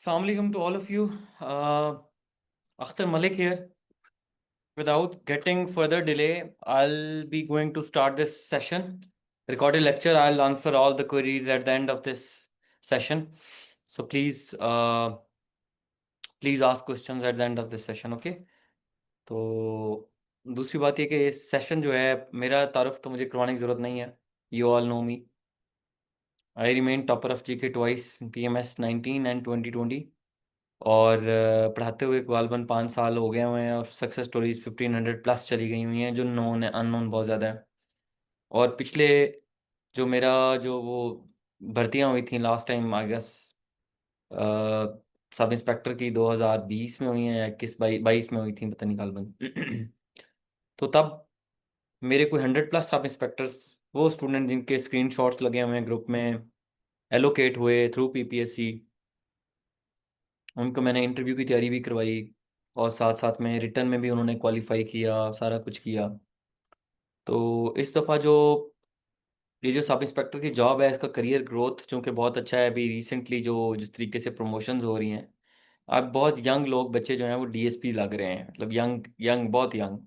Assalamu alaikum to all of you. Akhtar Malik here. Without getting further delay, I'll be going to start this session. Recorded lecture, I'll answer all the queries at the end of this session. So please ask questions at the end of this session, okay? तो दूसरी बात ये कि इस session जो है मेरा तारुफ तो मुझे करवाने की ज़रूरत नहीं है. You all know me. I remain topper of GK twice in PMS 19 and 2020. और पढ़ाते हुए गालबन 5 साल हो गए हुए हैं और सक्सेस स्टोरीज 1500+ चली गई हुई हैं जो नोन है, अननोन बहुत ज़्यादा है. और पिछले जो मेरा जो वो भर्तियां हुई थी last time I guess sub inspector की 2020 में हुई हैं या 21-22 में हुई थी, पता नहीं गालबन. तो तब मेरे कोई 100+ सब इंस्पेक्टर्स, वो स्टूडेंट जिनके स्क्रीनशॉट्स लगे हुए हैं ग्रुप में, एलोकेट हुए थ्रू PPSC, उनको मैंने इंटरव्यू की तैयारी भी करवाई और साथ साथ में रिटर्न में भी उन्होंने क्वालिफाई किया, सारा कुछ किया. तो इस दफ़ा जो ये जो सब इंस्पेक्टर की जॉब है इसका करियर ग्रोथ चूँकि बहुत अच्छा है. अभी रिसेंटली जो जिस तरीके से प्रमोशंस हो रही हैं, अब बहुत यंग लोग बच्चे जो हैं वो DSP लग रहे हैं, मतलब यंग यंग बहुत यंग.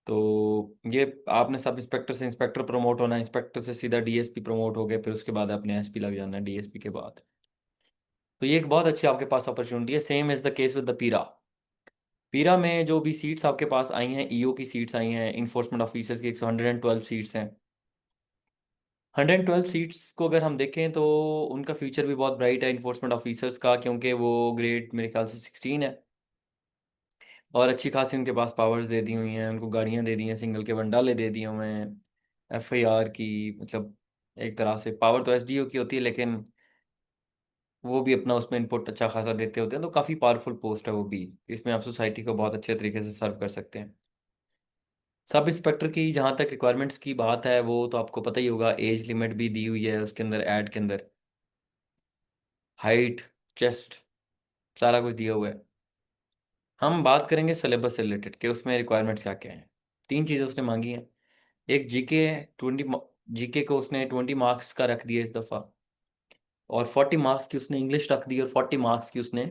तो ये आपने सब इंस्पेक्टर से इंस्पेक्टर प्रमोट होना है, इंस्पेक्टर से सीधा DSP प्रमोट हो गए, फिर उसके बाद आपने SP लग जाना है DSP के बाद. तो ये एक बहुत अच्छी आपके पास अपॉर्चुनिटी है. Same is the case with the पीरा. पीरा में जो भी सीट्स आपके पास आई हैं, EO की सीट्स आई हैं, इन्फोर्समेंट ऑफिसर्स की 112 सीट्स हैं. 112 सीट्स को अगर हम देखें तो उनका फ्यूचर भी बहुत ब्राइट है इन्फोर्समेंट ऑफिसर्स का, क्योंकि वो ग्रेड मेरे ख्याल से 16 है और अच्छी खासी उनके पास पावर्स दे दी हुई हैं, उनको गाड़ियां दे दी हैं, सिंगल के बंडाले दे दिए हुए हैं. FIR की मतलब एक तरह से पावर तो SDO की होती है, लेकिन वो भी अपना उसमें इनपुट अच्छा खासा देते होते हैं. तो काफ़ी पावरफुल पोस्ट है वो भी. इसमें आप सोसाइटी को बहुत अच्छे तरीके से सर्व कर सकते हैं. सब इंस्पेक्टर की जहाँ तक रिक्वायरमेंट्स की बात है, वो तो आपको पता ही होगा, एज लिमिट भी दी हुई है उसके अंदर, ऐड के अंदर हाइट, चेस्ट, सारा कुछ दिया हुआ है. हम बात करेंगे सिलेबस से रिलेटेड कि उसमें रिक्वायरमेंट्स क्या क्या हैं. 3 चीज़ें उसने मांगी हैं. एक GK 20, GK को उसने 20 मार्क्स का रख दिया इस दफ़ा, और 40 मार्क्स की उसने इंग्लिश रख दी, और 40 मार्क्स की उसने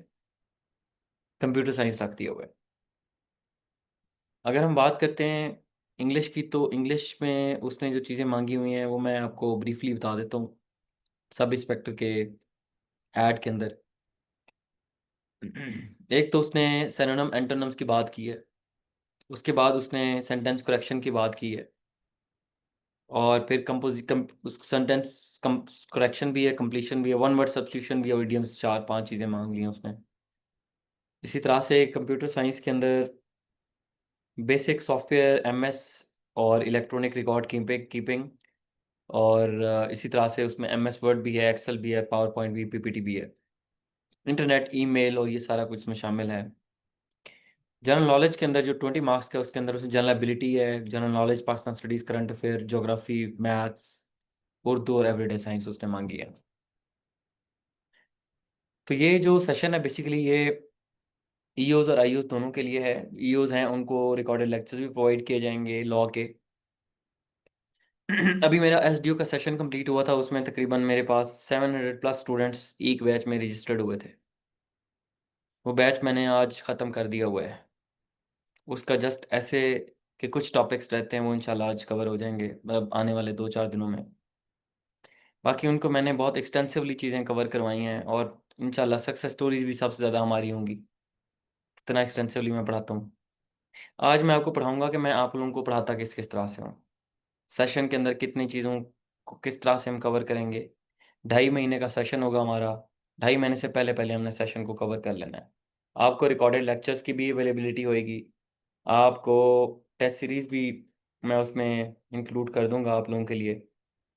कंप्यूटर साइंस रख दिया हुआ है. अगर हम बात करते हैं इंग्लिश की, तो इंग्लिश में उसने जो चीज़ें मांगी हुई हैं वो मैं आपको ब्रीफली बता देता हूँ. सब इंस्पेक्टर के ऐड के अंदर एक तो उसने सिनोनिम एंटोनिम्स की बात की है, उसके बाद उसने सेंटेंस करेक्शन की बात की है, और फिर उस सेंटेंस करेक्शन भी है, कंप्लीशन भी है, वन वर्ड सब्स्टिट्यूशन भी है, इडियम्स, 4-5 चीज़ें मांग ली हैं उसने. इसी तरह से कंप्यूटर साइंस के अंदर बेसिक सॉफ्टवेयर MS और इलेक्ट्रॉनिक रिकॉर्ड कीपिंग, और इसी तरह से उसमें MS वर्ड भी है, एक्सेल भी है, पावर पॉइंट भी, PPT भी है, इंटरनेट, ईमेल, और ये सारा कुछ उसमें शामिल है. जनरल नॉलेज के अंदर जो 20 मार्क्स का, उसके अंदर उसमें जनरल एबिलिटी है, general knowledge, Pakistan studies, current affair, geography, maths, Urdu और एवरीडे साइंस उसने मांगी है. तो ये जो सेशन है बेसिकली ये EOs और IOs दोनों के लिए है. EOs हैं उनको रिकॉर्डेड लेक्चर्स भी प्रोवाइड किए जाएंगे लॉ के. अभी मेरा SDO का सेशन कंप्लीट हुआ था, उसमें तकरीबन मेरे पास 700+ स्टूडेंट्स एक बैच में रजिस्टर्ड हुए थे. वो बैच मैंने आज ख़त्म कर दिया हुआ है. उसका जस्ट ऐसे कि कुछ टॉपिक्स रहते हैं वो इंशाल्लाह आज कवर हो जाएंगे, मतलब आने वाले 2-4 दिनों में. बाकी उनको मैंने बहुत एक्सटेंसिवली चीज़ें कवर करवाई हैं, और इंशाल्लाह सक्सेस स्टोरीज भी सबसे ज़्यादा हमारी होंगी, इतना एक्सटेंसिवली मैं पढ़ाता हूँ. आज मैं आपको पढ़ाऊँगा कि मैं आप लोगों को पढ़ाता किस किस तरह से हूँ. सेशन के अंदर कितनी चीज़ों को किस तरह से हम कवर करेंगे. 2.5 महीने का सेशन होगा हमारा. 2.5 महीने से पहले पहले हमने सेशन को कवर कर लेना है. आपको रिकॉर्डेड लेक्चर्स की भी अवेलेबिलिटी होएगी. आपको टेस्ट सीरीज़ भी मैं उसमें इंक्लूड कर दूंगा आप लोगों के लिए,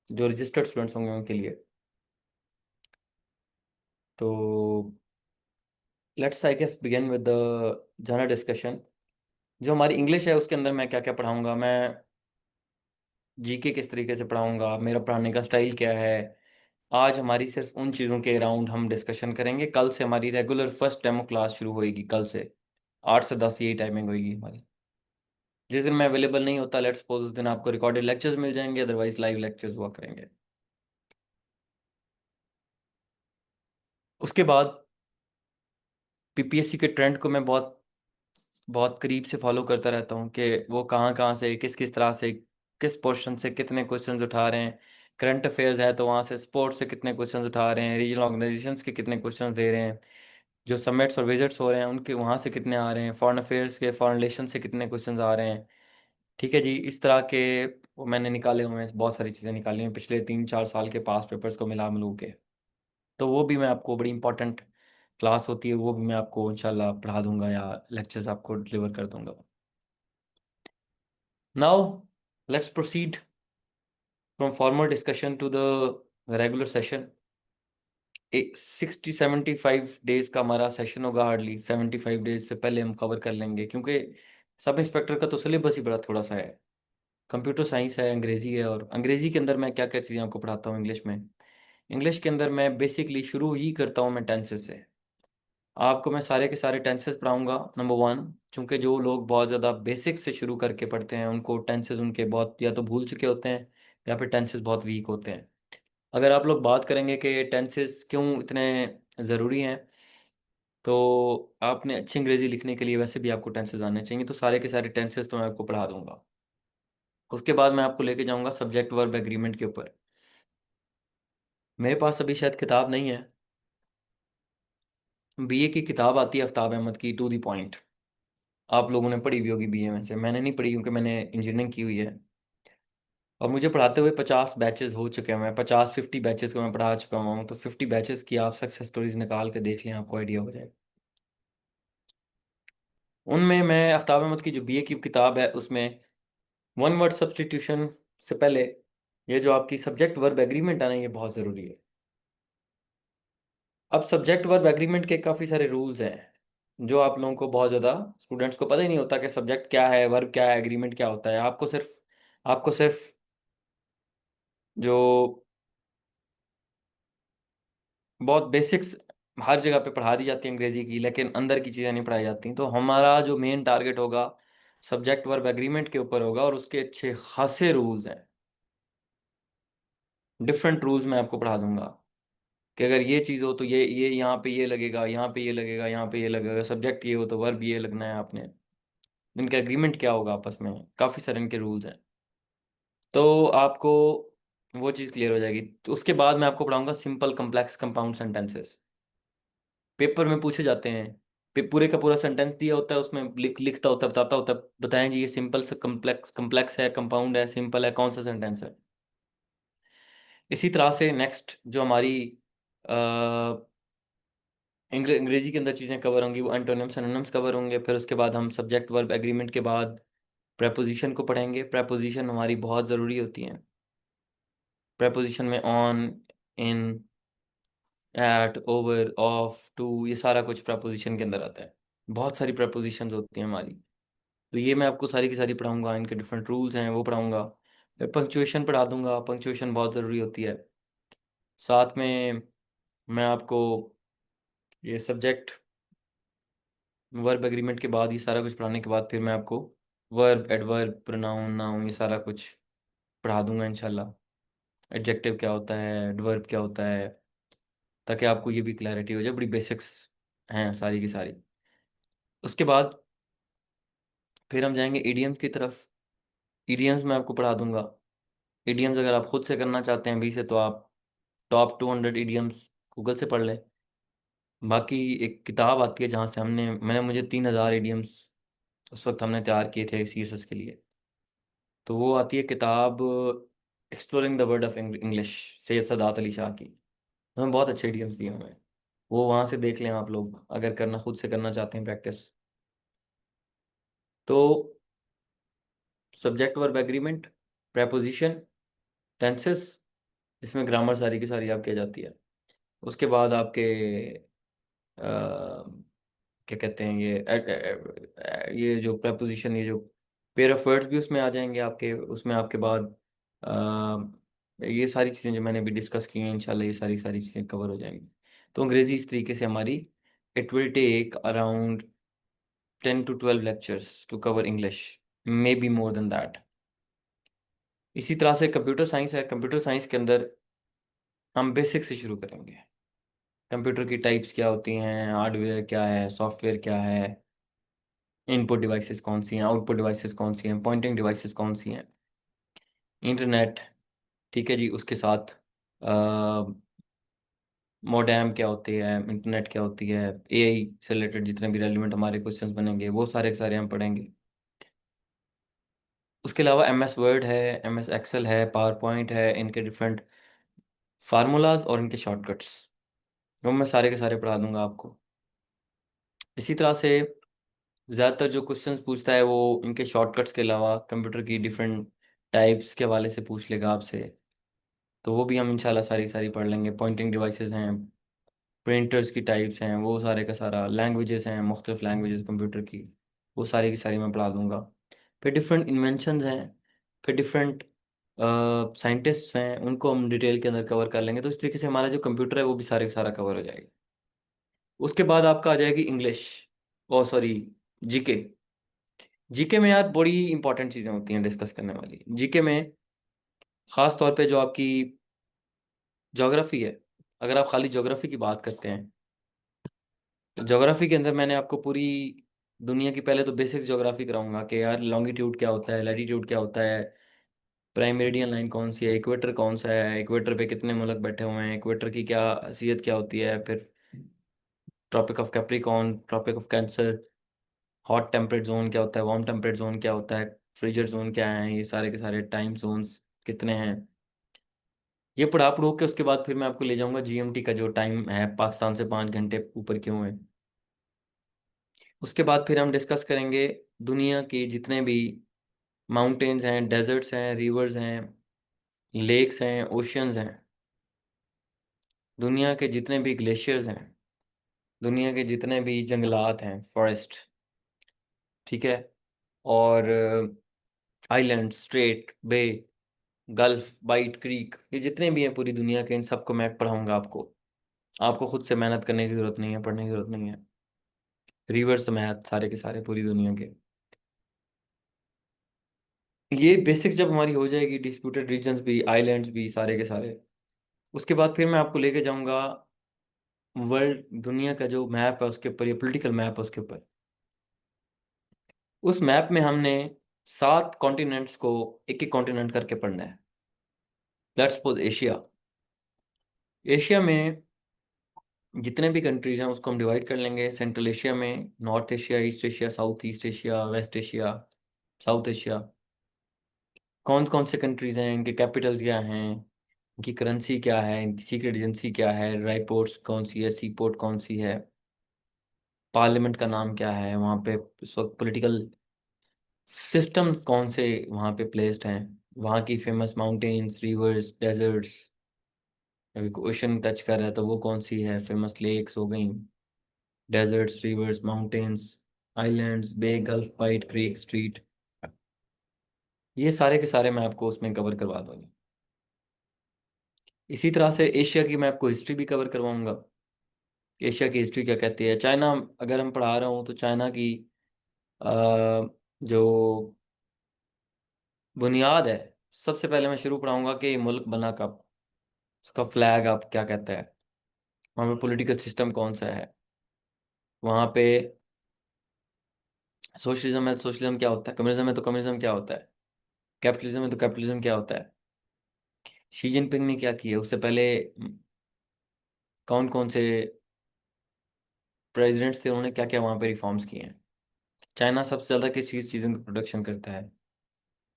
जो रजिस्टर्ड स्टूडेंट्स होंगे उनके लिए. तो let's I guess begin with the general discussion. जो हमारी इंग्लिश है उसके अंदर मैं क्या क्या पढ़ाऊँगा, मैं GK किस तरीके से पढ़ाऊँगा, मेरा पढ़ाने का स्टाइल क्या है. आज हमारी सिर्फ उन चीज़ों के अराउंड हम डिस्कशन करेंगे. कल से हमारी रेगुलर फर्स्ट डेमो क्लास शुरू होएगी. कल से 8 से 10 यही टाइमिंग होएगी हमारी. जिस दिन मैं अवेलेबल नहीं होता, लेट्स सपोज उस दिन आपको रिकॉर्डेड लेक्चर्स मिल जाएंगे, अदरवाइज लाइव लेक्चर्स हुआ करेंगे. उसके बाद पीपीएससी के ट्रेंड को मैं बहुत बहुत करीब से फॉलो करता रहता हूँ कि वो कहाँ कहाँ से किस किस तरह से किस पोर्शन से कितने क्वेश्चंस उठा रहे हैं। करंट अफेयर्स है तो वहाँ से स्पोर्ट्स से कितने क्वेश्चंस उठा रहे हैं, रीजनल ऑर्गेनाइजेशंस के कितने क्वेश्चंस दे रहे हैं, जो समिट्स और विजिट्स हो रहे हैं उनके वहाँ से कितने आ रहे हैं, फॉरेन अफेयर्स के फॉरेन रिलेशन से कितने क्वेश्चंस आ रहे हैं। ठीक है जी, इस तरह के वो मैंने निकाले हुए हैं, बहुत सारी चीज़ें निकाली हैं पिछले 3-4 साल के पास पेपर्स को मिला मिलू के। तो वो भी मैं आपको, बड़ी इंपॉर्टेंट क्लास होती है, वो भी मैं आपको इंशाल्लाह पढ़ा दूंगा या लेक्चर्स आपको डिलीवर कर दूंगा। Now let's proceed from formal discussion to the regular session. 60-75 days का हमारा सेशन होगा, हार्डली 75 डेज से पहले हम कवर कर लेंगे, क्योंकि सब इंस्पेक्टर का तो सिलेबस ही बड़ा थोड़ा सा है। कंप्यूटर साइंस है, अंग्रेजी है, और अंग्रेजी के अंदर मैं क्या क्या चीज़ें आपको पढ़ाता हूँ इंग्लिश में। इंग्लिश के अंदर मैं बेसिकली शुरू ही करता हूँ मैं टेंसेस से। आपको मैं सारे के सारे टेंसेस पढ़ाऊंगा, नंबर वन। चूंकि जो लोग बहुत ज़्यादा बेसिक से शुरू करके पढ़ते हैं उनको टेंसेस उनके बहुत या तो भूल चुके होते हैं या फिर टेंसेस बहुत वीक होते हैं। अगर आप लोग बात करेंगे कि टेंसेस क्यों इतने ज़रूरी हैं, तो आपने अच्छी अंग्रेजी लिखने के लिए वैसे भी आपको टेंसेस आने चाहिए, तो सारे के सारे टेंसेस तो मैं आपको पढ़ा दूंगा। उसके बाद मैं आपको लेके जाऊंगा सब्जेक्ट वर्ब एग्रीमेंट के ऊपर। मेरे पास अभी शायद किताब नहीं है, बीए की किताब आती है आफ्ताब अहमद की, टू द पॉइंट। आप लोगों ने पढ़ी भी होगी बीए में से, मैंने नहीं पढ़ी क्योंकि मैंने इंजीनियरिंग की हुई है। और मुझे पढ़ाते हुए 50 बैचेस हो चुके हैं, मैं 50-50 बैचेस को मैं पढ़ा चुका हूँ, तो 50 बैचेस की आप सक्सेस स्टोरीज निकाल के देख लें, आपको आइडिया हो जाएगा। उनमें मैं आफ्ताब अहमद की जो बीए की किताब है उसमें वन वर्ड सब्सटीट्यूशन से पहले ये जो आपकी सब्जेक्ट वर्ब एग्रीमेंट है ना, ये बहुत ज़रूरी है। अब सब्जेक्ट वर्ब एग्रीमेंट के काफ़ी सारे रूल्स हैं जो आप लोगों को, बहुत ज़्यादा स्टूडेंट्स को पता ही नहीं होता कि सब्जेक्ट क्या है, वर्ब क्या है, एग्रीमेंट क्या होता है। आपको सिर्फ जो बहुत बेसिक्स हर जगह पे पढ़ा दी जाती है अंग्रेजी की, लेकिन अंदर की चीज़ें नहीं पढ़ाई जाती। तो हमारा जो मेन टारगेट होगा सब्जेक्ट वर्ब एग्रीमेंट के ऊपर होगा, और उसके अच्छे खासे रूल्स हैं, डिफरेंट रूल्स मैं आपको पढ़ा दूंगा कि अगर ये चीज़ हो तो ये यहाँ पे ये लगेगा, यहाँ पे ये लगेगा, यहाँ पे ये लगेगा, सब्जेक्ट ये हो तो वर्ब ये लगना है आपने। इनका एग्रीमेंट क्या होगा आपस में, काफ़ी सारे इनके रूल्स हैं। तो आपको वो चीज़ क्लियर हो जाएगी। तो उसके बाद मैं आपको पढ़ाऊंगा simple complex compound sentences. Paper में पूछे जाते हैं, पूरे का पूरा सेंटेंस दिया होता है, उसमें लिखता होता है, बताता होता है, बताएं जी ये सिंपल से कम्प्लेक्स कम्प्लेक्स है, कंपाउंड है, सिंपल है, कौन सा सेंटेंस है। इसी तरह से नेक्स्ट जो हमारी अंग्रेजी के अंदर चीज़ें कवर होंगी, वो एंटोनिम्स सिनोनिम्स कवर होंगे। फिर उसके बाद हम सब्जेक्ट वर्ब एग्रीमेंट के बाद प्रेपोजिशन को पढ़ेंगे। प्रेपोजिशन हमारी बहुत ज़रूरी होती हैं। प्रेपोजिशन में on, in, at, over, of, to, ये सारा कुछ प्रेपोजिशन के अंदर आता है। बहुत सारी प्रेपोजिशंस होती हैं हमारी, तो ये मैं आपको सारी की सारी पढ़ाऊंगा, इनके डिफरेंट रूल्स हैं वो पढ़ाऊंगा। फिर पंक्चुएशन पढ़ा दूंगा, पंक्चुएशन बहुत ज़रूरी होती है। साथ में मैं आपको ये सब्जेक्ट वर्ब एग्रीमेंट के बाद, ये सारा कुछ पढ़ाने के बाद, फिर मैं आपको वर्ब, एडवर्ब, प्रोनाउन, नाउन, ये सारा कुछ पढ़ा दूंगा इंशाल्लाह। एडजेक्टिव क्या होता है, एडवर्ब क्या होता है, ताकि आपको ये भी क्लैरिटी हो जाए। बड़ी बेसिक्स हैं सारी की सारी। उसके बाद फिर हम जाएंगे इडियम्स की तरफ। इडियम्स मैं आपको पढ़ा दूंगा। इडियम्स अगर आप खुद से करना चाहते हैं अभी से, तो आप टॉप 200 इडियम्स गूगल से पढ़ लें। बाकी एक किताब आती है जहाँ से मुझे 3,000 इडियम्स उस वक्त हमने तैयार किए थे सीएसएस के लिए। तो वो आती है किताब exploring the world of English, Syed Sadat Ali Shah की। हमें बहुत अच्छे इडियम्स दिए हमें, वो वहाँ से देख लें आप लोग, अगर करना खुद से करना चाहते हैं प्रैक्टिस। तो subject verb agreement, preposition, tenses, इसमें ग्रामर सारी की सारी आपकी आ जाती है। उसके बाद आपके क्या कहते हैं ये जो प्रेपोजिशन, ये जो पेयर ऑफ वर्ड्स भी उसमें आ जाएंगे आपके, उसमें आपके बाद ये सारी चीज़ें जो मैंने अभी डिस्कस की हैं, इंशाल्लाह ये सारी सारी चीज़ें कवर हो जाएंगी। तो अंग्रेजी इस तरीके से हमारी, it will take around 10 to 12 lectures to cover English, may be more than that. इसी तरह से कंप्यूटर साइंस है, कंप्यूटर साइंस के अंदर हम बेसिक से शुरू करेंगे। कंप्यूटर की टाइप्स क्या होती हैं, हार्डवेयर क्या है, सॉफ्टवेयर क्या है, इनपुट डिवाइसेस कौन सी हैं, आउटपुट डिवाइसेस कौन सी हैं, पॉइंटिंग डिवाइसेस कौन सी हैं, इंटरनेट, ठीक है जी, उसके साथ मोडेम क्या होती है, इंटरनेट क्या होती है, एआई से रिलेटेड जितने भी रेलिवेंट हमारे क्वेश्चंस बनेंगे वो सारे के सारे हम पढ़ेंगे। उसके अलावा एमएस वर्ड है, एमएस एक्सेल है, पावर पॉइंट है, इनके डिफरेंट फार्मूलाज और इनके शॉर्टकट्स, वो मैं सारे के सारे पढ़ा दूंगा आपको। इसी तरह से ज़्यादातर जो क्वेश्चंस पूछता है वो इनके शॉर्टकट्स के अलावा कंप्यूटर की डिफरेंट टाइप्स के हवाले से पूछ लेगा आपसे, तो वो भी हम इंशाल्लाह सारी सारी पढ़ लेंगे। पॉइंटिंग डिवाइसेस हैं, प्रिंटर्स की टाइप्स हैं, वो सारे का सारा, लैंग्वेजेस हैं, मुख्तलिफ लैंग्वेजेस कंप्यूटर की, वो सारी की सारी मैं पढ़ा दूंगा। फिर डिफरेंट इन्वेंशंस हैं, फिर डिफरेंट साइंटिस्ट्स हैं, उनको हम डिटेल के अंदर कवर कर लेंगे, तो इस तरीके से हमारा जो कंप्यूटर है वो भी सारे का सारा कवर हो जाएगा। उसके बाद आपका आ जाएगी इंग्लिश, ओ सॉरी, जीके। जीके में यार बड़ी इंपॉर्टेंट चीज़ें होती हैं डिस्कस करने वाली जीके में, ख़ास तौर पे जो आपकी ज्योग्राफी है। अगर आप खाली ज्योग्राफी की बात करते हैं तो ज्योग्राफी के अंदर मैंने आपको पूरी दुनिया की पहले तो बेसिक्स ज्योग्राफी कराऊंगा कि यार लॉन्गिट्यूड क्या होता है, लैटिट्यूड क्या होता है, प्राइम मेरिडियन लाइन कौन सी है, इक्वेटर कौन सा है, इक्वेटर पे कितने मुल्क बैठे हुए हैं, इक्वेटर की क्या हैसियत क्या होती है, फिर tropic of Capricorn, tropic of Cancer, hot temperate zone क्या होता है, वार्म टेम्परेट जोन क्या होता है, फ्रीजर जोन क्या है, ये सारे के सारे टाइम जोन्स कितने हैं, ये पढ़ा पढ़ो के उसके बाद फिर मैं आपको ले जाऊंगा जीएमटी का जो टाइम है, पाकिस्तान से 5 घंटे ऊपर क्यों है। उसके बाद फिर हम डिस्कस करेंगे दुनिया के जितने भी माउंटेन्स हैं, डेजर्ट्स हैं, रिवर्स हैं, लेक्स हैं, ओशियंस हैं, दुनिया के जितने भी ग्लेशियर्स हैं, दुनिया के जितने भी जंगलात हैं, फॉरेस्ट, ठीक है, और आइलैंड, स्ट्रेट, बे, गल्फ, बाइट, क्रीक, ये जितने भी हैं पूरी दुनिया के, इन सबको मैं पढ़ाऊंगा आपको। आपको खुद से मेहनत करने की जरूरत नहीं है, पढ़ने की जरूरत नहीं है। रिवर्स मैथ सारे के सारे पूरी दुनिया के, ये बेसिक्स जब हमारी हो जाएगी, डिस्प्यूटेड रीजन्स भी, आइलैंड्स भी, सारे के सारे, उसके बाद फिर मैं आपको लेके जाऊंगा वर्ल्ड, दुनिया का जो मैप है उसके ऊपर, ये पॉलिटिकल मैप है उसके ऊपर। उस मैप में हमने 7 कॉन्टिनेंट्स को एक एक कॉन्टिनेंट करके पढ़ना है। लेट्स सपोज एशिया, एशिया में जितने भी कंट्रीज हैं उसको हम डिवाइड कर लेंगे। सेंट्रल एशिया में North Asia, East Asia, South East Asia, West Asia, South Asia, कौन कौन से कंट्रीज हैं, इनके कैपिटल्स क्या हैं, इनकी करेंसी क्या है, इनकी सीक्रेट एजेंसी क्या है, ड्राई पोर्ट्स कौन सी है, सी पोर्ट कौन सी है, पार्लियामेंट का नाम क्या है वहाँ पे, इस वक्त पॉलिटिकल सिस्टम कौन से वहाँ पे प्लेस्ड हैं, वहाँ की फेमस माउंटेन्स, रिवर्स, डेजर्ट्स, अभी ओशन टच कर रहा है तो वो कौन सी है, फेमस लेक्स हो गई, डेजर्ट्स, रिवर्स, माउंटेन्स, आइलैंड्स, बे, गल्फ, बाइट, क्रीक, स्ट्रीट, ये सारे के सारे मैं आपको उसमें कवर करवा दूंगा। इसी तरह से एशिया की मैं आपको हिस्ट्री भी कवर करवाऊंगा। एशिया की हिस्ट्री क्या कहती है, चाइना अगर हम पढ़ा रहा हूँ तो चाइना की जो बुनियाद है, सबसे पहले मैं शुरू पढ़ाऊंगा कि ये मुल्क बना कब, उसका फ्लैग आप क्या कहता है, वहाँ पे पॉलिटिकल सिस्टम कौन सा है, वहाँ पे सोशलिज्म है, सोशलिज्म क्या होता है, कम्युनिज्म है तो कम्युनिज्म क्या होता है, कैपिटलिज्म है तो कैपिटलिज्म क्या होता है, शी जिनपिंग ने क्या किया, उससे पहले कौन कौन से प्रेसिडेंट्स थे, उन्होंने क्या क्या वहाँ पे रिफॉर्म्स किए हैं, चाइना सबसे ज़्यादा किस चीज़ों की प्रोडक्शन करता है,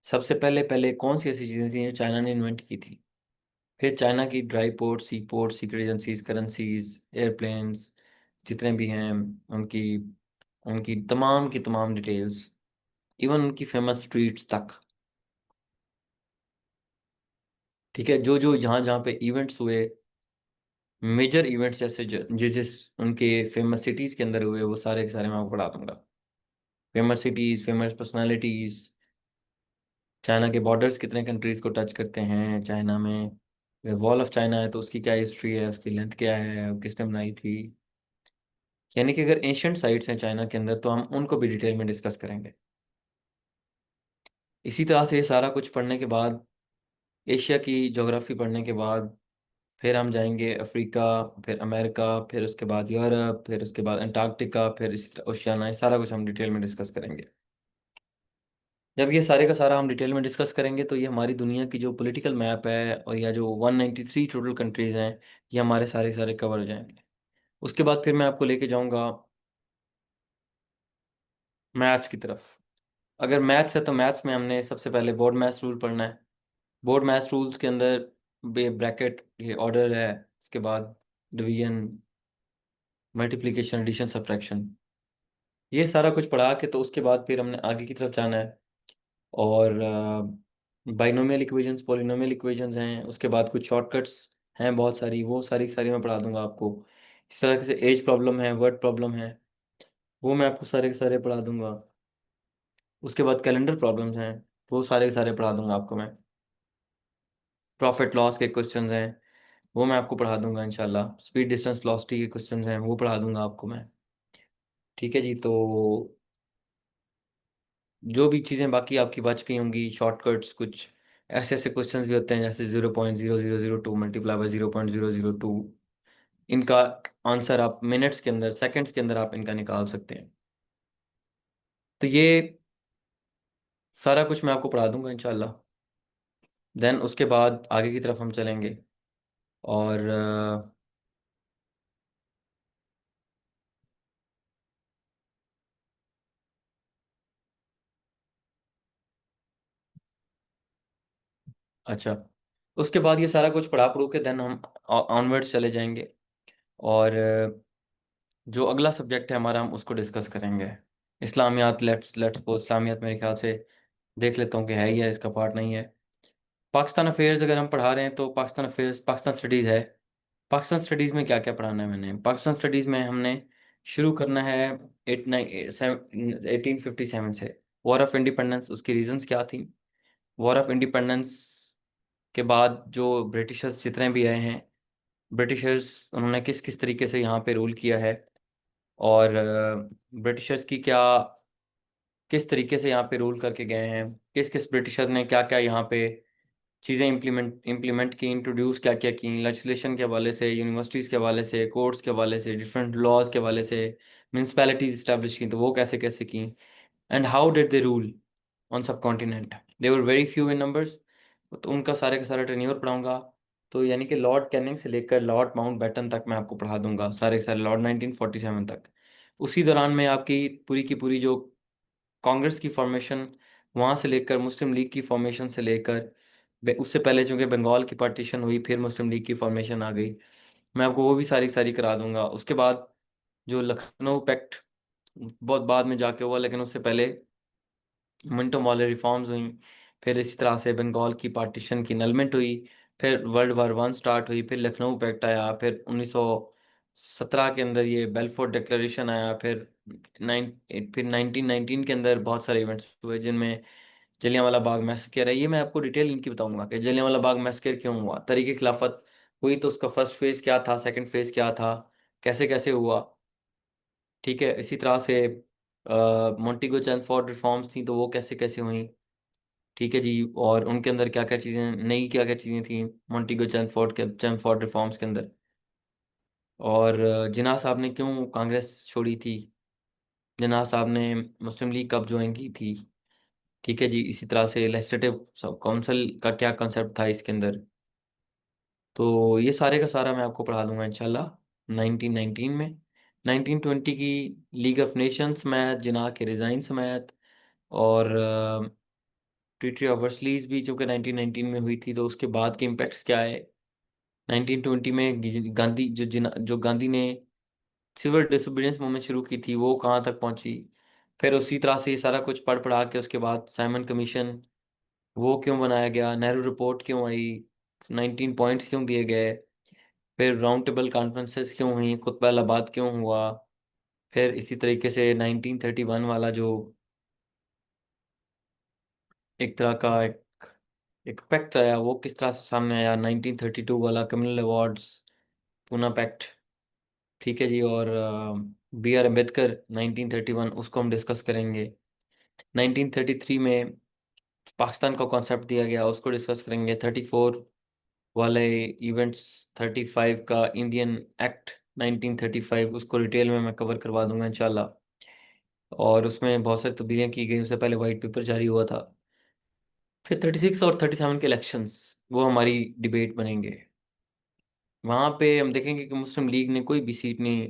सबसे पहले पहले कौन सी ऐसी चीज़ें थी जो चाइना ने इन्वेंट की थी, फिर चाइना की dry port, sea port, secret agencies, currencies, airplanes जितने भी हैं, उनकी उनकी तमाम की तमाम डिटेल्स, इवन उनकी फेमस स्ट्रीट्स तक, ठीक है, जो जो जहाँ जहाँ पे इवेंट्स हुए, मेजर इवेंट्स जैसे जिस जिस उनके फेमस सिटीज़ के अंदर हुए, वो सारे के सारे मैं आपको पढ़ा दूंगा। Famous cities, famous personalities, China के बॉर्डर्स कितने कंट्रीज़ को टच करते हैं चाइना में, वॉल ऑफ चाइना है तो उसकी क्या हिस्ट्री है, उसकी लेंथ क्या है, वो किसने बनाई थी, यानी कि अगर एशियंट साइट्स हैं चाइना के अंदर तो हम उनको भी डिटेल में डिस्कस करेंगे। इसी तरह से ये सारा कुछ पढ़ने के बाद, एशिया की ज्योग्राफी पढ़ने के बाद, फिर हम जाएंगे अफ्रीका, फिर अमेरिका, फिर उसके बाद यूरोप, फिर उसके बाद अंटार्कटिका, फिर इस तरह ओशियाना, ये सारा कुछ हम डिटेल में डिस्कस करेंगे। जब ये सारे का सारा हम डिटेल में डिस्कस करेंगे तो ये हमारी दुनिया की जो पॉलिटिकल मैप है और या जो 193 टोटल कंट्रीज हैं, ये हमारे सारे सारे कवर हो जाएंगे। उसके बाद फिर मैं आपको लेके जाऊंगा मैथ्स की तरफ। अगर मैथ्स है तो मैथ्स में हमने सबसे पहले बोर्ड मैथ्स रूल पढ़ना है। बोर्ड मैथ्स रूल्स के अंदर ब्रैकेट, ये ऑर्डर है, इसके बाद डिवीजन, मल्टीप्लिकेशन, एडिशन, सब्ट्रैक्शन, ये सारा कुछ पढ़ा के तो उसके बाद फिर हमने आगे की तरफ जाना है। और बाइनोमियल इक्वेशंस, पॉलिनोमियल इक्वेशंस हैं, उसके बाद कुछ शॉर्टकट्स हैं बहुत सारी, वो सारी सारी मैं पढ़ा दूंगा आपको। इस तरह से एज प्रॉब्लम है, वर्ड प्रॉब्लम है, वो मैं आपको सारे के सारे पढ़ा दूंगा। उसके बाद कैलेंडर प्रॉब्लम्स हैं, वो सारे के सारे पढ़ा दूंगा आपको मैं। प्रॉफिट लॉस के क्वेश्चंस हैं, वो मैं आपको पढ़ा दूंगा इंशाल्लाह। स्पीड डिस्टेंस वेलोसिटी के क्वेश्चंस हैं, वो पढ़ा दूंगा आपको मैं। ठीक है जी। तो जो भी चीज़ें बाकी आपकी बच गई होंगी, शॉर्टकट्स, कुछ ऐसे ऐसे क्वेश्चंस भी होते हैं जैसे 0.0002 मल्टीप्लाई बाय 0.002, इनका आंसर आप मिनट्स के अंदर, सेकंड्स के अंदर आप इनका निकाल सकते हैं। तो ये सारा कुछ मैं आपको पढ़ा दूंगा इंशाल्लाह। देन उसके बाद आगे की तरफ हम चलेंगे। और अच्छा, उसके बाद ये सारा कुछ पढ़ा पढ़ू के देन हम ऑनवर्ड्स चले जाएंगे। और जो अगला सब्जेक्ट है हमारा, हम उसको डिस्कस करेंगे। इस्लामियात, लेट्स लेट्स सपोज इस्लामियात मेरे ख्याल से देख लेता हूँ कि है ही है, इसका पार्ट नहीं है। पाकिस्तान अफेयर्स अगर हम पढ़ा रहे हैं तो पाकिस्तान अफेयर्स, पाकिस्तान स्टडीज़ है। पाकिस्तान स्टडीज़ में क्या क्या पढ़ाना है मैंने, पाकिस्तान स्टडीज़ में हमने शुरू करना है 1857 से। वॉर ऑफ इंडिपेंडेंस, उसकी रीजंस क्या थी। वॉर ऑफ इंडिपेंडेंस के बाद जो ब्रिटिशर्स जितने भी आए हैं, ब्रिटिशर्स उन्होंने किस किस तरीके से यहाँ पे रूल किया है। और ब्रिटिशर्स की क्या, किस तरीके से यहाँ पे रूल करके गए हैं, किस किस ब्रिटिशर ने क्या क्या यहाँ पे चीज़ें इम्प्लीमेंट इम्प्लीमेंट की, इंट्रोड्यूस क्या क्या की, लेजिस्लेशन के हवाले से, यूनिवर्सिटीज़ के हवाले से, कोर्ट्स के हवाले से, डिफरेंट लॉज के हवाले से, म्यूनसिपैलिटीज इस्टेब्लिश की तो वो कैसे कैसे की, and how did they rule on subcontinent. They were very few in numbers. तो उनका सारे का सारा टेन्योर पढ़ाऊंगा। तो यानी कि लॉर्ड कैनिंग से लेकर लॉर्ड माउंटबेटन तक मैं आपको पढ़ा दूंगा, सारे के सारे, लॉर्ड 1947 तक। उसी दौरान में आपकी पूरी की पूरी जो कांग्रेस की फॉर्मेशन, वहाँ से लेकर मुस्लिम लीग की फॉर्मेशन से लेकर, उससे पहले चूंकि बंगाल की पार्टीशन हुई फिर मुस्लिम लीग की फॉर्मेशन आ गई, मैं आपको वो भी सारी सारी करा दूंगा। उसके बाद जो लखनऊ पैक्ट बहुत बाद में जाके हुआ, लेकिन उससे पहले मिंटो मॉलर रिफॉर्म्स हुई, फिर इसी तरह से बंगाल की पार्टीशन की नलमेंट हुई, फिर वर्ल्ड वार 1 स्टार्ट हुई, फिर लखनऊ पैक्ट आया, फिर 1917 के अंदर ये बेलफोर्ट डिक्लेरेशन आया, फिर 1919 के अंदर बहुत सारे इवेंट्स हुए जिनमें जलियांवाला बाग मैसेकर है। ये मैं आपको डिटेल इनकी बताऊंगा कि जलियांवाला बाग मैसेकर क्यों हुआ, तरीके खिलाफत हुई तो उसका फर्स्ट फेज क्या था, सेकंड फेज क्या था, कैसे कैसे हुआ। ठीक है, इसी तरह से मोंटेगो चैमफोर्ड रिफॉर्म्स थी तो वो कैसे कैसे हुई। ठीक है जी। और उनके अंदर क्या क्या चीज़ें नई, क्या क्या चीज़ें थी मोंटेगो चैमफोर्ड रिफॉर्म्स के अंदर। और जिन्ना साहब ने क्यों कांग्रेस छोड़ी थी, जिन्ना साहब ने मुस्लिम लीग कब ज्वाइन की थी। ठीक है जी। इसी तरह से लेजिस्लेटिव काउंसिल का क्या कंसेप्ट था इसके अंदर। तो ये सारे का सारा मैं आपको पढ़ा दूंगा इंशाल्लाह 1919 में। 1920 की लीग ऑफ नेशंस मैथ, जिना के रिजाइन समेत, और ट्रीटी ऑफ वर्सलीज भी जो कि 1919 में हुई थी, तो उसके बाद के इम्पैक्ट्स क्या है। 1920 में गांधी जो गांधी ने सिविल डिसोबीडियंस मूवमेंट शुरू की थी वो कहाँ तक पहुंची। फिर उसी तरह से ये सारा कुछ पढ़ पढ़ा के उसके बाद साइमन कमीशन वो क्यों बनाया गया, नेहरू रिपोर्ट क्यों आई, 19 पॉइंट्स क्यों दिए गए, फिर राउंड टेबल कॉन्फ्रेंसेस क्यों हुई, कुतुब क्यों हुआ, फिर इसी तरीके से 1931 वाला जो एक तरह का एक पैक्ट आया वो किस तरह से सामने आया, 1932 वाला कम्युनल अवार्ड्स, पूना पैक्ट। ठीक है जी। और B.R. अम्बेडकर 1931, उसको हम डिस्कस करेंगे। 1933 में पाकिस्तान का कॉन्सेप्ट दिया गया, उसको डिस्कस करेंगे। 34 वाले इवेंट्स 35 का इंडियन एक्ट 1935, उसको डिटेल में मैं कवर करवा दूंगा इंशाल्लाह। और उसमें बहुत सारी तब्दीलियाँ की गई, उससे पहले वाइट पेपर जारी हुआ था। फिर 36 और 37 के इलेक्शंस, वो हमारी डिबेट बनेंगे। वहाँ पे हम देखेंगे कि मुस्लिम लीग ने कोई भी सीट नहीं,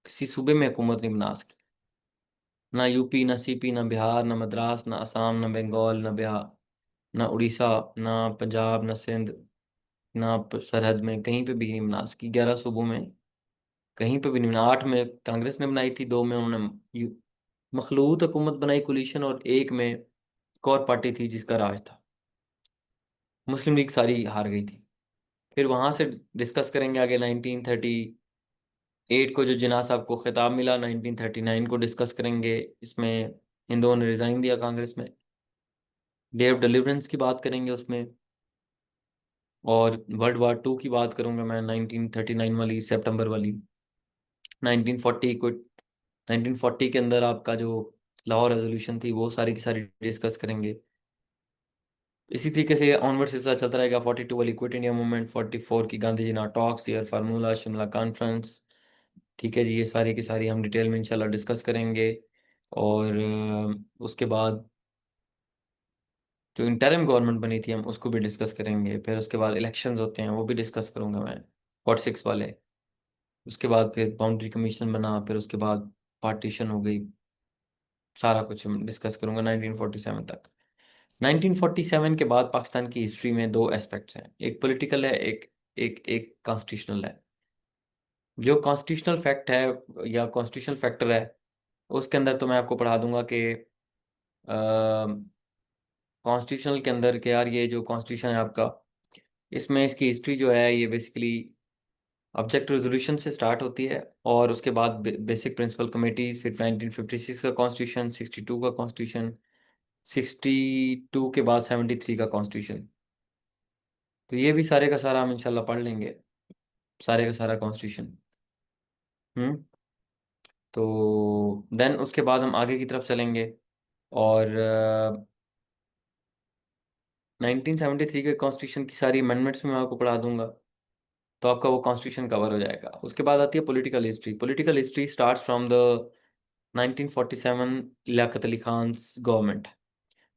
किसी सूबे में हुकूमत नहीं बना सकी। ना यूपी, ना सीपी, ना बिहार, ना मद्रास, ना असम, ना बंगाल, ना बिहार, ना उड़ीसा, ना पंजाब, ना सिंध, ना सरहद में कहीं पे भी नहीं बना सकी। 11 सूबों में कहीं पे भी नहीं बना। 8 में कांग्रेस ने बनाई थी, 2 में उन्होंने मखलूत हुकूमत बनाई कोलिशन, और एक में एक और पार्टी थी जिसका राज था। मुस्लिम लीग सारी हार गई थी। फिर वहां से डिस्कस करेंगे आगे 1938 को जो जिन्ना साहब को खिताब मिला, 1939 को डिस्कस करेंगे। इसमें हिंदुओं ने रिजाइन दिया कांग्रेस में। डे ऑफ डिलीवरेंस की बात करेंगे उसमें। और वर्ल्ड वार 2 की बात करूंगा मैं, 1939 वाली, सितंबर वाली। 1940 को, 1940 के अंदर आपका जो लाहौर रेजोल्यूशन थी, वो सारी की सारी डिस्कस करेंगे। इसी तरीके से ऑनवर्ड सिलसिला चलता रहेगा। 42 वाली क्विट इंडिया मूवमेंट, 44 की गांधी जी ना talks, year formula, Shimla conference. ठीक है जी, ये सारी की सारी हम डिटेल में इंशाल्लाह डिस्कस करेंगे। और उसके बाद जो इंटरिम गवर्नमेंट बनी थी, हम उसको भी डिस्कस करेंगे। फिर उसके बाद इलेक्शंस होते हैं, वो भी डिस्कस करूंगा मैं, 46 वाले। उसके बाद फिर बाउंड्री कमीशन बना, फिर उसके बाद पार्टीशन हो गई। सारा कुछ हम डिस्कस करूंगा 1947 तक। 1947 के बाद पाकिस्तान की हिस्ट्री में दो एस्पेक्ट्स हैं, एक पॉलिटिकल है, एक एक एक कॉन्स्टिट्यूशनल है। जो कॉन्स्टिट्यूशनल फैक्ट है या कॉन्स्टिट्यूशनल फैक्टर है, उसके अंदर तो मैं आपको पढ़ा दूंगा कि कॉन्स्टिट्यूशनल के अंदर कि यार ये जो कॉन्स्टिट्यूशन है आपका, इसमें इसकी हिस्ट्री जो है ये बेसिकली ऑब्जेक्ट रेजोल्यूशन से स्टार्ट होती है। और उसके बाद बेसिक प्रिंसिपल कमेटीज, फिर 1956 का कॉन्स्टिट्यूशन, 62 का कॉन्स्टिट्यूशन, 62 के बाद 73 का कॉन्स्टिट्यूशन। तो ये भी सारे का सारा हम इंशाल्लाह पढ़ लेंगे, सारे का सारा कॉन्स्टिट्यूशन। हम्म। तो देन उसके बाद हम आगे की तरफ चलेंगे। और 1973 के कॉन्स्टिट्यूशन की सारी अमेंडमेंट्स में मैं आपको पढ़ा दूंगा। तो आपका वो कॉन्स्टिट्यूशन कवर हो जाएगा। उसके बाद आती है political history. Political history starts from the 1947 Liaquat Ali Khan government.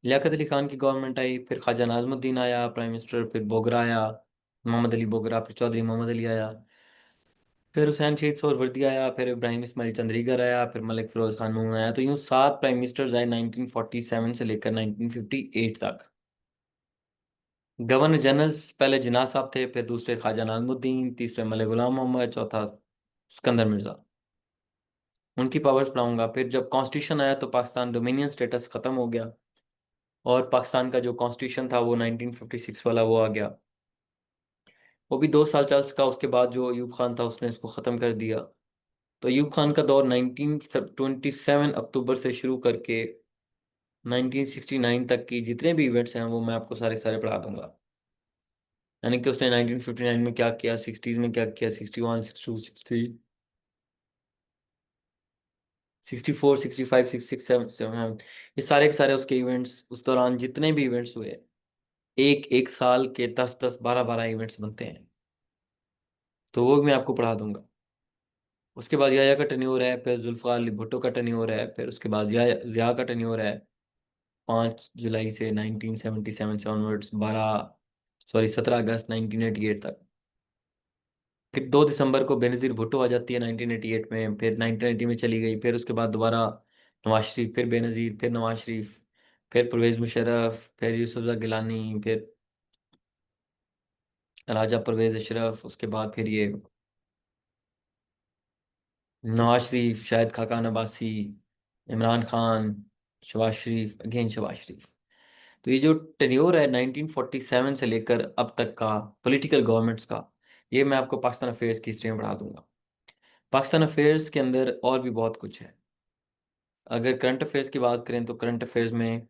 Liaquat Ali Khan की गवर्नमेंट आई, फिर ख्वाजा नाज़मुद्दीन आया प्राइम मिनिस्टर, फिर बोगरा आया, मोहम्मद अली बोगरा, फिर चौधरी मोहम्मद अली आया, फिर हुसैन शहीद सोहरवर्दी आया, फिर इब्राहिम इस्माइल चंद्रीगर आया, फिर मलिक फिरोज खान नून आया। तो यूं 7 प्राइम मिनिस्टर्स आए 1947 से लेकर 1958 तक। गवर्नर जनरल पहले जिन्ना साहब थे, फिर दूसरे ख्वाजा नाज़मुद्दीन, तीसरे मलिक गुलाम मोहम्मद, चौथा सिकंदर मिर्जा। उनकी पावर्स पढ़ाऊंगा। फिर जब कॉन्स्टिट्यूशन आया तो पाकिस्तान डोमिनियन स्टेटस खत्म हो गया, और पाकिस्तान का जो कॉन्स्टिट्यूशन था वो 1956 वाला वो आ गया। वो भी 2 साल चल सका, उसके बाद जो अयूब खान था उसने इसको ख़त्म कर दिया। तो अयूब खान का दौर 1927 अक्टूबर से शुरू करके 1969 तक की जितने भी इवेंट्स हैं वो मैं आपको सारे सारे पढ़ा दूंगा। यानी कि उसने 1959 में क्या किया, 60s में क्या किया, 61, 62, 63, 64, 65, 66, 77, ये सारे के सारे उसके इवेंट्स, उस दौरान जितने भी इवेंट्स हुए, एक एक साल के 10-10, 12-12 इवेंट्स बनते हैं। तो वो भी मैं आपको पढ़ा दूंगा। उसके बाद याया का टेन्योर है, फिर जुल्फ़ार अली भुट्टो का टेन्योर है, फिर उसके बाद या ज़िया का टेन्योर है, 5 जुलाई से 1977 से ऑनवर्ड्स, 17 अगस्त 1988 तक। फिर 2 दिसंबर को बेनज़ीर भुट्टो आ जाती है 1988 में, फिर 1990 में चली गई। फिर उसके बाद दोबारा नवाज शरीफ, फिर बेनज़ीर, फिर नवाज शरीफ, फिर परवेज़ मुशर्रफ, फिर यूसुफ गिलानी, फिर राजा परवेज़ अशरफ, उसके बाद फिर ये नवाज शरीफ, शाहिद खाकान अब्बासी, इमरान खान, शहबाज शरीफ, अगेन शहबाज शरीफ। तो ये जो टेन्योर है 1947 से लेकर अब तक का पॉलिटिकल गवर्नमेंट्स का, ये मैं आपको पाकिस्तान अफेयर्स की हिस्ट्री में पढ़ा दूंगा। पाकिस्तान अफेयर्स के अंदर और भी बहुत कुछ है। अगर करंट अफेयर्स की बात करें तो करंट अफेयर्स में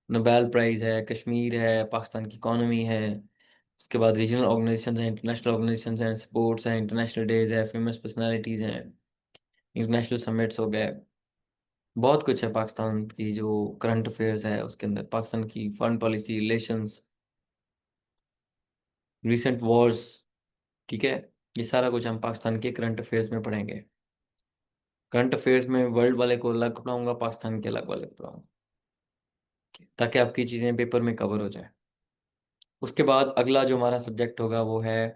नोबेल प्राइज़ है, कश्मीर है, पाकिस्तान की इकॉनमी है। उसके बाद रीजनल ऑर्गेनाइजेशंस हैं, इंटरनेशनल ऑर्गेनाइजेशंस हैं, स्पोर्ट्स हैं, इंटरनेशनल डेज है, फेमस पर्सनालिटीज़ हैं, इंटरनेशनल समिट्स हो गए। बहुत कुछ है पाकिस्तान की जो करंट अफेयर्स है उसके अंदर। पाकिस्तान की foreign policy, relations, recent Wars, ठीक है। ये सारा कुछ हम पाकिस्तान के करंट अफेयर्स में पढ़ेंगे। करंट अफेयर्स में वर्ल्ड वाले को अलग पढ़ाऊंगा, पाकिस्तान के अलग वाले को पढ़ाऊंगा, ताकि आपकी चीज़ें पेपर में कवर हो जाए। उसके बाद अगला जो हमारा सब्जेक्ट होगा वो है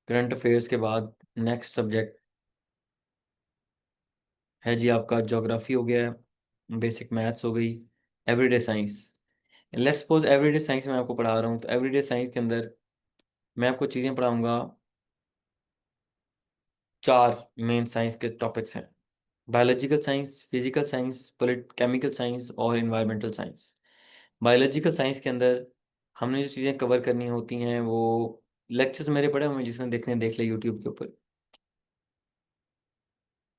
करंट अफेयर्स के बाद नेक्स्ट सब्जेक्ट है जी आपका ज्योग्राफी हो गया, बेसिक मैथ्स हो गई, everyday science. Let's suppose everyday science में आपको पढ़ा रहा हूँ, तो एवरीडे साइंस के अंदर मैं आपको चीज़ें पढ़ाऊंगा। चार मेन साइंस के टॉपिक्स हैं: biological science, physical science, chemical science और इन्वायरमेंटल साइंस। बायोलॉजिकल साइंस के अंदर हमने जो चीज़ें कवर करनी होती हैं वो लेक्चर्स मेरे पड़े हुए हैं, जिसने देखने देख ले यूट्यूब के ऊपर।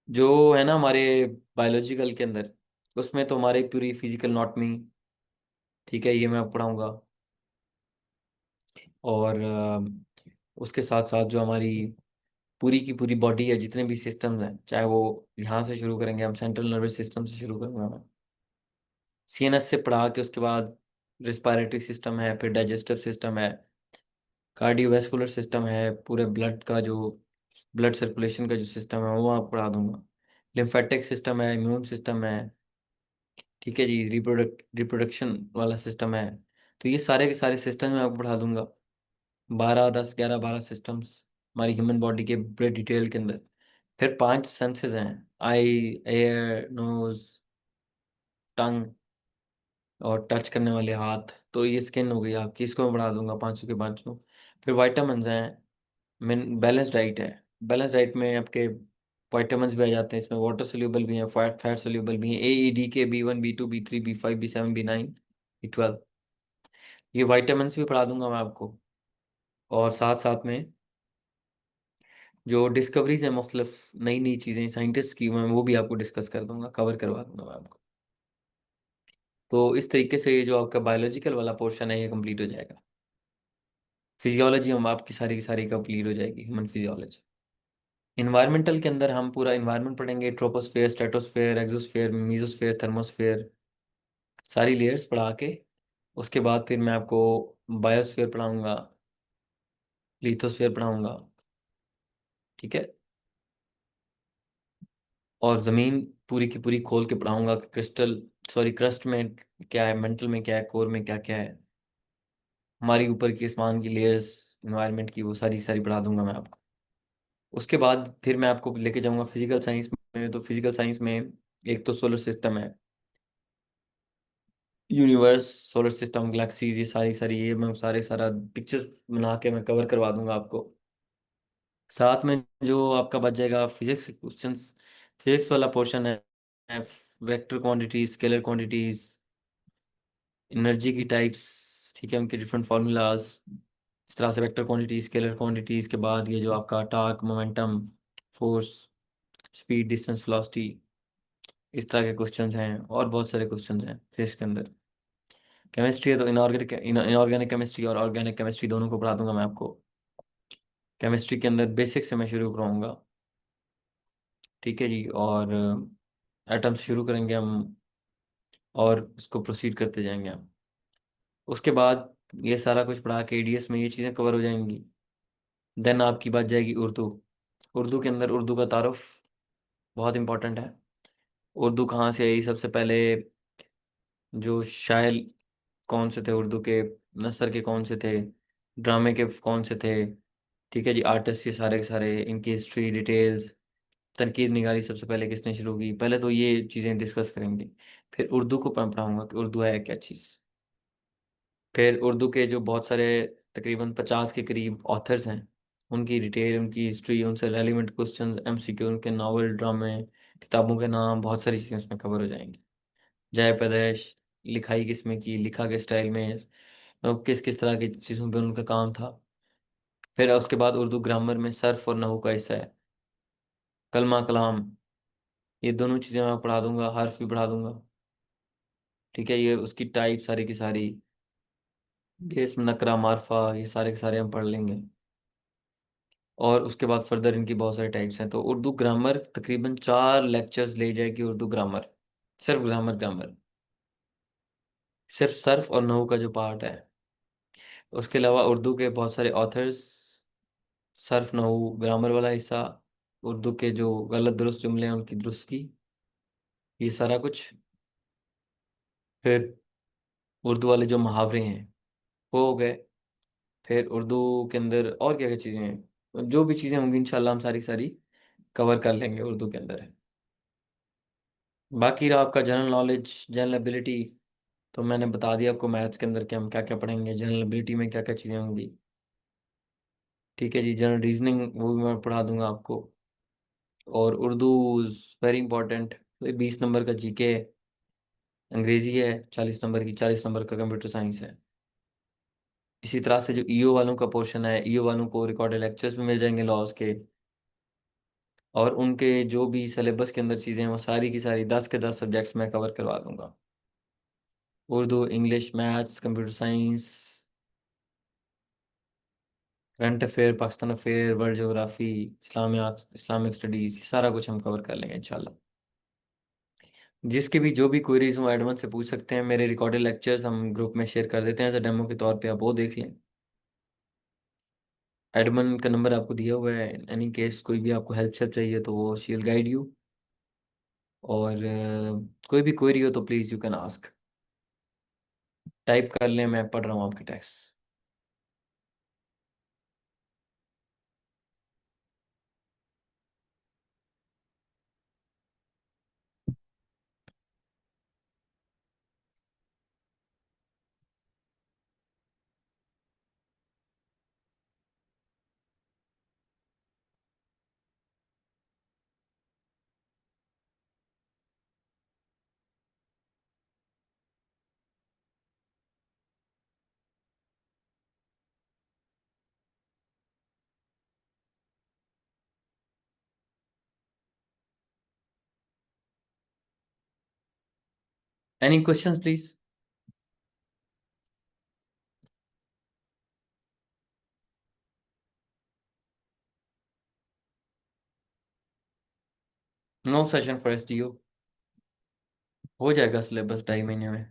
जो है ना हमारे बायोलॉजिकल के अंदर, उसमें तो हमारी पूरी फिजिकल नॉटमी, ठीक है, ये मैं आपको पढ़ाऊंगा। और उसके साथ साथ जो हमारी पूरी की पूरी बॉडी है, जितने भी सिस्टम्स हैं, चाहे वो यहाँ से शुरू करेंगे हम, सेंट्रल नर्वस सिस्टम से शुरू करूँगा मैं, सीएनएस से पढ़ा के उसके बाद रिस्पायरेटरी सिस्टम है, फिर डाइजेस्टिव सिस्टम है, कार्डियोवैस्कुलर सिस्टम है, पूरे ब्लड का जो ब्लड सर्कुलेशन का जो सिस्टम है वो आपको पढ़ा दूंगा, लिम्फेटिक सिस्टम है, इम्यून सिस्टम है, ठीक है जी, रिप्रोडक्शन वाला सिस्टम है। तो ये सारे के सारे सिस्टम मैं आपको पढ़ा दूंगा। 12 10 11 12 सिस्टम्स हमारी ह्यूमन बॉडी के पूरे डिटेल के अंदर। फिर 5 सेंसेस हैं: आई, एयर, नोज, टंग और टच करने वाले हाथ। तो ये स्किन हो गई आपकी, इसको मैं बढ़ा दूंगा पाँचों के पाँचों। फिर वाइटामिन हैं, मेन बैलेंस डाइट है। बैलेंस डाइट में आपके वाइटामिन भी आ जाते हैं, इसमें वाटर सोल्यूबल भी हैं, फैट सोल्यूबल भी हैं, AED के B1 B2 B3 B5 B7 B9 B12। ये वाइटामिन भी पढ़ा दूंगा मैं आपको। और साथ साथ में जो डिस्कवरीज हैं, मुख्तलिफ नई नई चीज़ें साइंटिस्ट की, मैं वो भी आपको डिस्कस कर दूंगा, कवर करवा दूंगा मैं आपको। तो इस तरीके से ये जो आपका बायोलॉजिकल वाला पोर्शन है ये कंप्लीट हो जाएगा। फिजियोलॉजी हम आपकी सारी की सारी कंप्लीट हो जाएगी, ह्यूमन फिजियोलॉजी। इन्वायरमेंटल के अंदर हम पूरा इन्वायरमेंट पढ़ेंगे, troposphere, stratosphere, exosphere, mesosphere, thermosphere, सारी लेयर्स पढ़ा के उसके बाद फिर मैं आपको बायोस्फेयर पढ़ाऊंगा, लिथोस्फेयर पढ़ाऊंगा, ठीक है। और ज़मीन पूरी की पूरी खोल के पढ़ाऊंगा कि क्रिस्टल सॉरी क्रस्ट में क्या है, मेंटल में क्या है, कोर में क्या क्या है, हमारी ऊपर की आसमान की लेयर्स, इन्वायरमेंट की, वो सारी सारी पढ़ा दूंगा मैं आपको। उसके बाद फिर मैं आपको लेके जाऊंगा फिजिकल साइंस में। तो फिजिकल साइंस में एक तो सोलर सिस्टम है, यूनिवर्स, सोलर सिस्टम, गैलेक्सीज, ये सारी सारी ये मैं सारे सारा पिक्चर्स बना के मैं कवर करवा दूंगा आपको। साथ में जो आपका बच जाएगा फिजिक्स क्वेश्चंस, फिजिक्स वाला पोर्शन है vector quantities, scalar quantities, energy की टाइप्स, ठीक है, उनके डिफरेंट फार्मूलाज। इस तरह से वेक्टर क्वांटिटीज, स्केलर क्वांटिटीज के बाद ये जो आपका torque, momentum, force, speed, distance, velocity, इस तरह के क्वेश्चंस हैं और बहुत सारे क्वेश्चंस हैं फिजिक्स के अंदर। केमिस्ट्री है तो इनऑर्गेनिक केमिस्ट्री और ऑर्गेनिक केमिस्ट्री दोनों को पढ़ा दूंगा मैं आपको। केमिस्ट्री के अंदर बेसिक से मैं शुरू कराऊंगा, ठीक है जी। और एटम से शुरू करेंगे हम और इसको प्रोसीड करते जाएंगे हम। उसके बाद ये सारा कुछ पढ़ा के EDS में ये चीज़ें कवर हो जाएंगी। देन आपकी बात जाएगी उर्दू। उर्दू के अंदर उर्दू का तारुफ बहुत इंपॉर्टेंट है। उर्दू कहाँ से आई, सबसे पहले जो शायर कौन से थे उर्दू के, नसर के कौन से थे, ड्रामे के कौन से थे, ठीक है जी, आर्टिस्ट ये सारे के सारे, इनकी हिस्ट्री डिटेल्स, तनकीद निगारी सबसे पहले किसने शुरू की, पहले तो ये चीज़ें डिस्कस करेंगे। फिर उर्दू को पढ़ाऊंगा कि उर्दू है क्या चीज़। फिर उर्दू के जो बहुत सारे तकरीबन 50 के करीब ऑथर्स हैं, उनकी डिटेल, उनकी हिस्ट्री, उनसे रेलिवेंट क्वेश्चंस, MCQ, उनके नावल, ड्रामे, किताबों के नाम, बहुत सारी चीज़ें उसमें कवर हो जाएंगी। जय पैदाइश, लिखाई किसमें की, लिखा के स्टाइल में, किस किस तरह की चीज़ों पे उनका काम था। फिर उसके बाद उर्दू ग्रामर में सर्फ और नहू का हिस्सा है, कलमा कलाम, ये दोनों चीज़ें मैं पढ़ा दूंगा, हर्फ भी पढ़ा दूंगा, ठीक है। ये उसकी टाइप सारी की सारी, बेस, नकरा, मारफा, ये सारे के सारे हम पढ़ लेंगे। और उसके बाद फर्दर इनकी बहुत सारे टाइप्स हैं। तो उर्दू ग्रामर तकरीबन 4 लेक्चर्स ले जाएगी उर्दू ग्रामर, सिर्फ ग्रामर ग्रामर, सिर्फ सर्फ और नहू का जो पार्ट है। उसके अलावा उर्दू के बहुत सारे ऑथर्स, सर्फ नहू, ग्रामर वाला हिस्सा, उर्दू के जो गलत दुरुस्त जुमले हैं उनकी दुरुस्ती, ये सारा कुछ। फिर उर्दू वाले जो मुहावरे हैं वो हो गए। फिर उर्दू के अंदर और क्या क्या चीज़ें हैं, जो भी चीज़ें होंगी इंशाल्लाह हम सारी सारी कवर कर लेंगे उर्दू के अंदर। बाकी रहा आपका जनरल नॉलेज, जनरल एबिलिटी, तो मैंने बता दिया आपको मैथ्स के अंदर कि हम क्या क्या पढ़ेंगे, जनरल एबिलिटी में क्या क्या चीज़ें होंगी। ठीक है जी, जनरल रीजनिंग वो भी मैं पढ़ा दूंगा आपको। और उर्दू वेरी इंपॉर्टेंट, 20 नंबर का जीके, अंग्रेजी है 40 नंबर की, 40 नंबर का कंप्यूटर साइंस है। इसी तरह से जो ईओ वालों का पोर्शन है, ईओ वालों को रिकॉर्डेड लेक्चर्स भी मिल जाएंगे लॉज के। और उनके जो भी सिलेबस के अंदर चीज़ें हैं वो सारी की सारी 10 के 10 सब्जेक्ट्स में कवर करवा दूंगा। Urdu, English, maths, computer science, current affair, Pakistan affair, world geography, Islamic Islamic studies, ये सारा कुछ हम कवर कर लेंगे इंशाल्लाह। जिसके भी जो भी क्वेरीज हो एडवांस से पूछ सकते हैं। मेरे रिकॉर्डेड लेक्चर्स हम ग्रुप में शेयर कर देते हैं, तो डेमो के तौर पे आप वो देख लें। एडमन का नंबर आपको दिया हुआ है, एनी केस कोई भी आपको हेल्प शेल्प चाहिए तो वो शी विल गाइड यू। और कोई भी क्वेरी हो तो please you can ask. Type कर लें, मैं पढ़ रहा हूँ आपके text. Any questions please? No session for SDO. हो जाएगा सिलेबस 2.5 महीने में।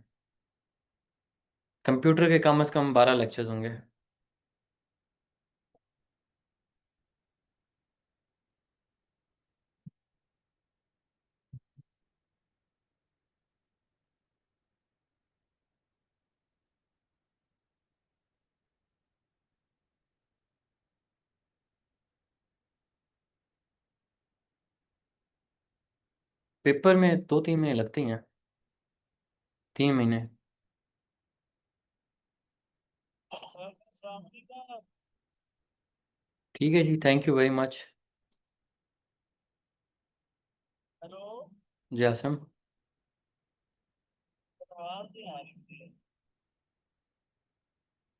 कंप्यूटर के कम से कम 12 लेक्चर्स होंगे। पेपर में 2-3 महीने लगते ही हैं। 3 महीने। ठीक है जी, थैंक यू वेरी मच। जी आसम।